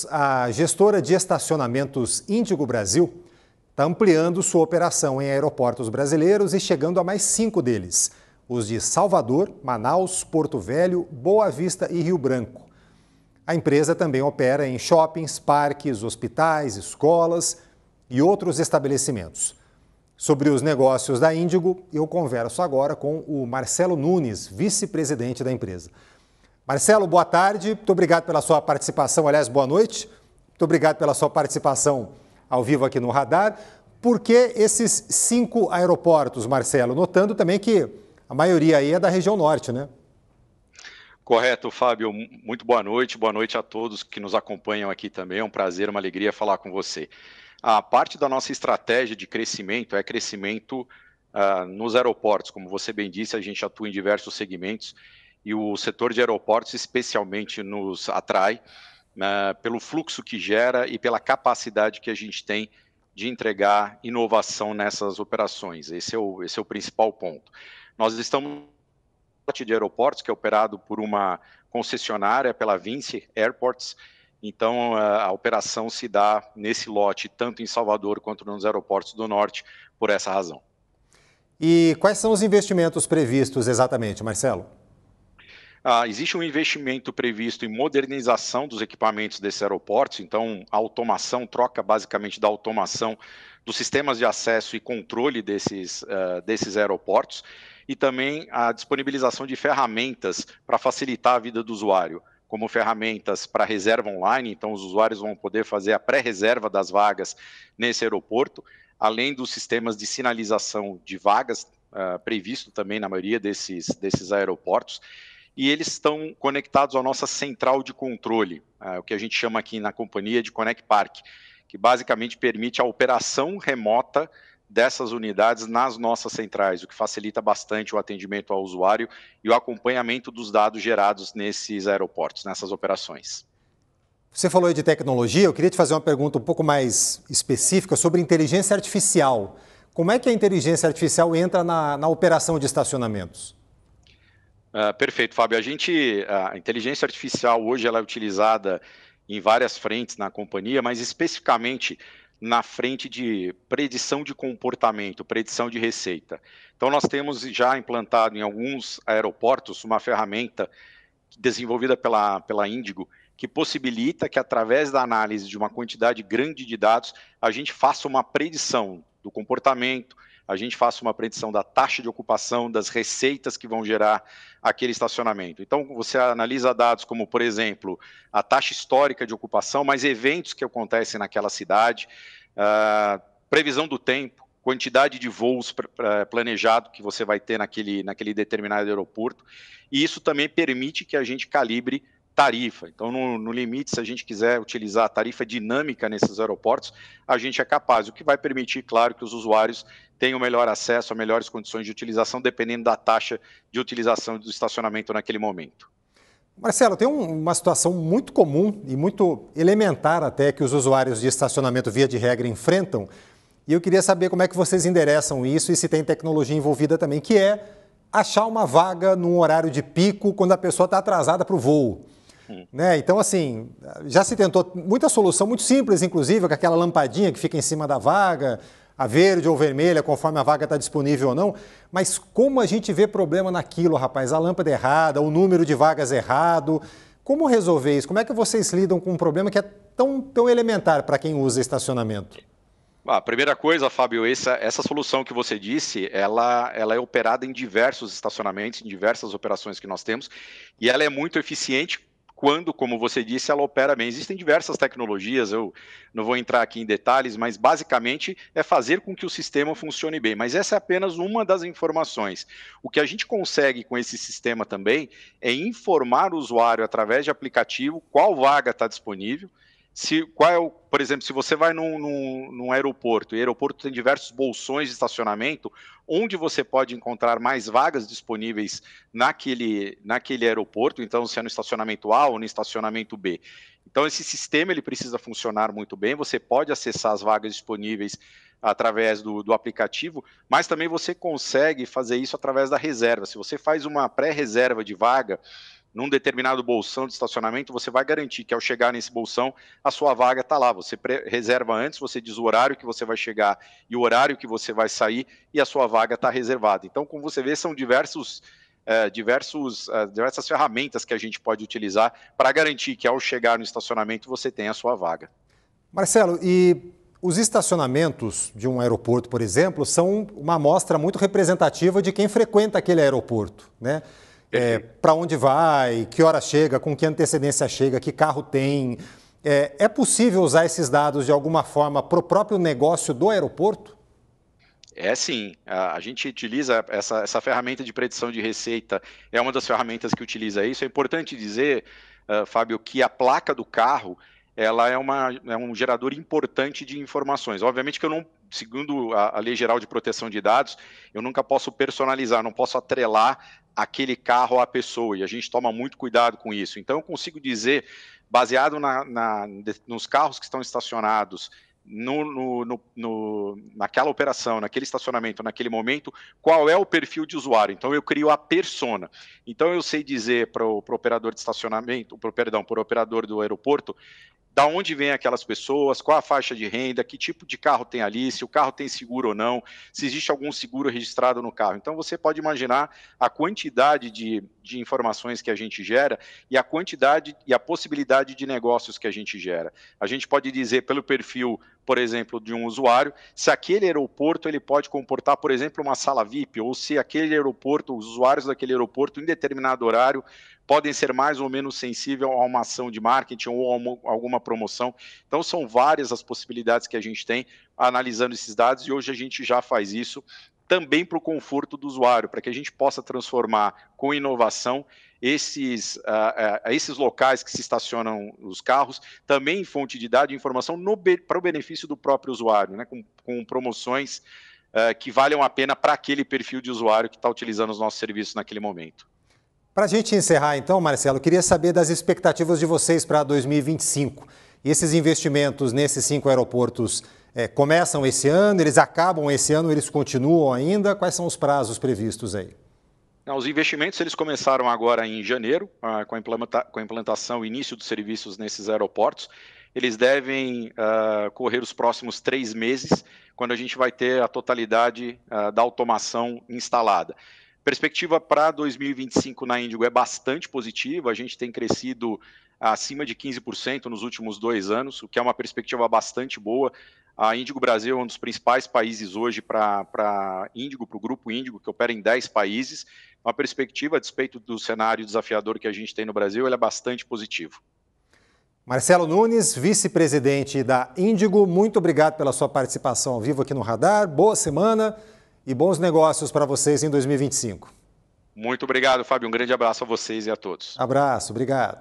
todos. A gestora de estacionamentos Índigo Brasil está ampliando sua operação em aeroportos brasileiros e chegando a mais 5 deles. Os de Salvador, Manaus, Porto Velho, Boa Vista e Rio Branco. A empresa também opera em shoppings, parques, hospitais, escolas e outros estabelecimentos. Sobre os negócios da Índigo, eu converso agora com o Marcelo Nunes, vice-presidente da empresa. Marcelo, boa tarde. Muito obrigado pela sua participação. Aliás, boa noite. Muito obrigado pela sua participação ao vivo aqui no Radar. Por que esses 5 aeroportos, Marcelo? Notando também que a maioria aí é da região norte, né? Correto, Fábio. Muito boa noite. Boa noite a todos que nos acompanham aqui também. É um prazer, uma alegria falar com você. A parte da nossa estratégia de crescimento é crescimento nos aeroportos. Como você bem disse, a gente atua em diversos segmentos e o setor de aeroportos especialmente nos atrai pelo fluxo que gera e pela capacidade que a gente tem de entregar inovação nessas operações. Esse é o principal ponto. Nós estamos de aeroportos, que é operado por uma concessionária, pela Vinci Airports. Então, a operação se dá nesse lote, tanto em Salvador quanto nos aeroportos do Norte, por essa razão. E quais são os investimentos previstos exatamente, Marcelo? Existe um investimento previsto em modernização dos equipamentos desses aeroportos, então a automação, troca basicamente da automação dos sistemas de acesso e controle desses aeroportos, e também a disponibilização de ferramentas para facilitar a vida do usuário, como ferramentas para reserva online, então os usuários vão poder fazer a pré-reserva das vagas nesse aeroporto, além dos sistemas de sinalização de vagas, previsto também na maioria desses aeroportos, e eles estão conectados à nossa central de controle, o que a gente chama aqui na companhia de Connect Park, que basicamente permite a operação remota dessas unidades nas nossas centrais, o que facilita bastante o atendimento ao usuário e o acompanhamento dos dados gerados nesses aeroportos, nessas operações. Você falou aí de tecnologia, eu queria te fazer uma pergunta um pouco mais específica sobre inteligência artificial. Como é que a inteligência artificial entra na operação de estacionamentos? Perfeito, Fábio. A inteligência artificial hoje ela é utilizada em várias frentes na companhia, mas especificamente na frente de predição de comportamento, predição de receita. Então, nós temos já implantado em alguns aeroportos uma ferramenta desenvolvida pela Índigo, que possibilita que, através da análise de uma quantidade grande de dados, a gente faça uma predição do comportamento, a gente faça uma predição da taxa de ocupação, das receitas que vão gerar aquele estacionamento. Então, você analisa dados como, por exemplo, a taxa histórica de ocupação, mas eventos que acontecem naquela cidade, previsão do tempo, quantidade de voos planejado que você vai ter naquele determinado aeroporto, e isso também permite que a gente calibre tarifa. Então, no limite, se a gente quiser utilizar a tarifa dinâmica nesses aeroportos, a gente é capaz, o que vai permitir, claro, que os usuários tenham melhor acesso a melhores condições de utilização, dependendo da taxa de utilização do estacionamento naquele momento. Marcelo, tem uma situação muito comum e muito elementar até que os usuários de estacionamento via de regra enfrentam, e eu queria saber como é que vocês endereçam isso e se tem tecnologia envolvida também, que é achar uma vaga num horário de pico quando a pessoa está atrasada para o voo. Né? Então, assim, já se tentou muita solução, muito simples, inclusive, com aquela lampadinha que fica em cima da vaga, a verde ou vermelha, conforme a vaga está disponível ou não. Mas como a gente vê problema naquilo, rapaz? A lâmpada errada, o número de vagas errado. Como resolver isso? Como é que vocês lidam com um problema que é tão elementar para quem usa estacionamento? A primeira coisa, Fábio, essa solução que você disse, ela é operada em diversos estacionamentos, em diversas operações que nós temos, e ela é muito eficiente quando, como você disse, ela opera bem. Existem diversas tecnologias, eu não vou entrar aqui em detalhes, mas basicamente é fazer com que o sistema funcione bem. Mas essa é apenas uma das informações. O que a gente consegue com esse sistema também é informar o usuário através de aplicativo qual vaga está disponível, por exemplo, se você vai num aeroporto, e o aeroporto tem diversos bolsões de estacionamento, onde você pode encontrar mais vagas disponíveis naquele aeroporto, então se é no estacionamento A ou no estacionamento B. Então esse sistema ele precisa funcionar muito bem, você pode acessar as vagas disponíveis através do aplicativo, mas também você consegue fazer isso através da reserva. Se você faz uma pré-reserva de vaga, num determinado bolsão de estacionamento, você vai garantir que ao chegar nesse bolsão, a sua vaga está lá. Você reserva antes, você diz o horário que você vai chegar e o horário que você vai sair e a sua vaga está reservada. Então, como você vê, são diversas ferramentas que a gente pode utilizar para garantir que ao chegar no estacionamento você tenha a sua vaga. Marcelo, e os estacionamentos de um aeroporto, por exemplo, são uma amostra muito representativa de quem frequenta aquele aeroporto, né? Para onde vai, que hora chega, com que antecedência chega, que carro tem. É possível usar esses dados de alguma forma para o próprio negócio do aeroporto? É sim, a gente utiliza essa ferramenta de predição de receita, é uma das ferramentas que utiliza isso. É importante dizer, Fábio, que a placa do carro, ela é um gerador importante de informações. Obviamente que eu não, segundo a Lei Geral de Proteção de Dados, eu nunca posso personalizar, não posso atrelar aquele carro à pessoa, e a gente toma muito cuidado com isso. Então eu consigo dizer, baseado nos carros que estão estacionados, naquela operação, naquele estacionamento, naquele momento, qual é o perfil de usuário. Então eu crio a persona. Então eu sei dizer para o operador de estacionamento, para o operador do aeroporto, da onde vêm aquelas pessoas, qual a faixa de renda, que tipo de carro tem ali, se o carro tem seguro ou não, se existe algum seguro registrado no carro. Então você pode imaginar a quantidade de informações que a gente gera e a quantidade e a possibilidade de negócios que a gente gera. A gente pode dizer pelo perfil, por exemplo, de um usuário, se aquele aeroporto ele pode comportar, por exemplo, uma sala VIP, ou se aquele aeroporto, os usuários daquele aeroporto, em determinado horário, podem ser mais ou menos sensíveis a uma ação de marketing ou a alguma promoção. Então, são várias as possibilidades que a gente tem analisando esses dados, e hoje a gente já faz isso também para o conforto do usuário, para que a gente possa transformar com inovação esses locais que se estacionam os carros também em fonte de dados e informação para o benefício do próprio usuário, né, com promoções que valham a pena para aquele perfil de usuário que está utilizando os nossos serviços naquele momento. Para a gente encerrar, então, Marcelo, eu queria saber das expectativas de vocês para 2025. E esses investimentos nesses 5 aeroportos começam esse ano, eles acabam esse ano, eles continuam ainda? Quais são os prazos previstos aí? Os investimentos eles começaram agora em janeiro, com a implantação e início dos serviços nesses aeroportos. Eles devem correr os próximos 3 meses, quando a gente vai ter a totalidade da automação instalada. Perspectiva para 2025 na Índigo é bastante positiva, a gente tem crescido acima de 15% nos últimos 2 anos, o que é uma perspectiva bastante boa. A Índigo Brasil é um dos principais países hoje para Índigo, para o Grupo Índigo, que opera em 10 países. Uma perspectiva, a despeito do cenário desafiador que a gente tem no Brasil, ele é bastante positivo. Marcelo Nunes, vice-presidente da Índigo, muito obrigado pela sua participação ao vivo aqui no Radar. Boa semana e bons negócios para vocês em 2025. Muito obrigado, Fábio. Um grande abraço a vocês e a todos. Abraço, obrigado.